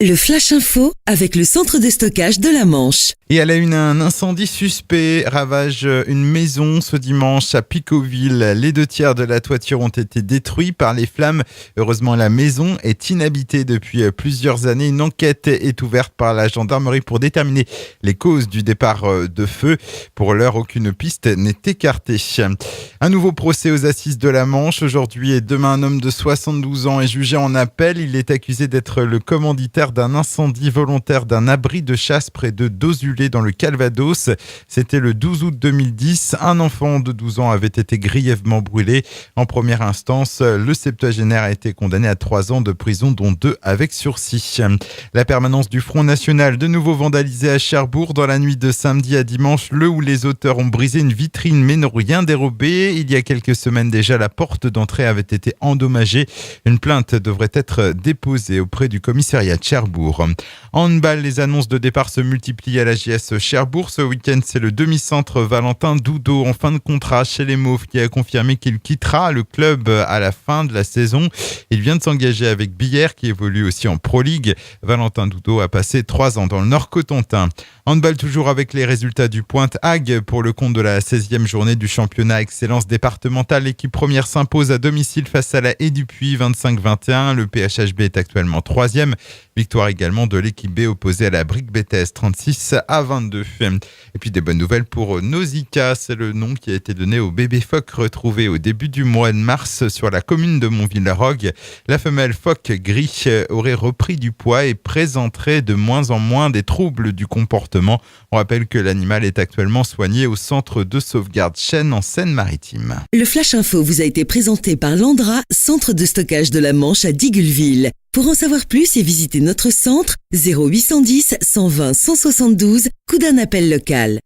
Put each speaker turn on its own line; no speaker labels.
Le Flash Info avec le centre de stockage de la Manche.
Et à la une, un incendie suspect ravage une maison ce dimanche à Picauville. Les 2/3 de la toiture ont été détruits par les flammes. Heureusement, la maison est inhabitée depuis plusieurs années. Une enquête est ouverte par la gendarmerie pour déterminer les causes du départ de feu. Pour l'heure, aucune piste n'est écartée. Un nouveau procès aux assises de la Manche. Aujourd'hui et demain, un homme de 72 ans est jugé en appel. Il est accusé d'être le commanditaire d'un incendie volontaire d'un abri de chasse près de Dozulé dans le Calvados. C'était le 12 août 2010. Un enfant de 12 ans avait été grièvement brûlé. En première instance, le septuagénaire a été condamné à 3 ans de prison, dont 2 avec sursis. La permanence du Front National, de nouveau vandalisée à Cherbourg dans la nuit de samedi à dimanche, où les auteurs ont brisé une vitrine mais n'ont rien dérobé. Il y a quelques semaines déjà, la porte d'entrée avait été endommagée. Une plainte devrait être déposée auprès du commissariat de Cherbourg. En handball, les annonces de départ se multiplient à la JS Cherbourg. Ce week-end, c'est le demi-centre Valentin Doudot en fin de contrat chez les Mauves qui a confirmé qu'il quittera le club à la fin de la saison. Il vient de s'engager avec Billère qui évolue aussi en Pro League. Valentin Doudot a passé 3 ans dans le Nord-Cotentin. Handball toujours avec les résultats du Pointe-Hague pour le compte de la 16e journée du championnat Excellence départementale. L'équipe première s'impose à domicile face à la Haie du Puy 25-21. Le PHHB est actuellement 3e. Victoire également de l'équipe B opposée à la Brique BTS 36-22. Et puis des bonnes nouvelles pour Nausicaa, c'est le nom qui a été donné au bébé phoque retrouvé au début du mois de mars sur la commune de Montville-la-Rogue. La femelle phoque gris aurait repris du poids et présenterait de moins en moins des troubles du comportement. On rappelle que l'animal est actuellement soigné au centre de sauvegarde Chêne en Seine-Maritime.
Le Flash Info vous a été présenté par Landra, centre de stockage de la Manche à Digulleville. Pour en savoir plus et visiter notre centre, 0810 120 172, coup d'un appel local.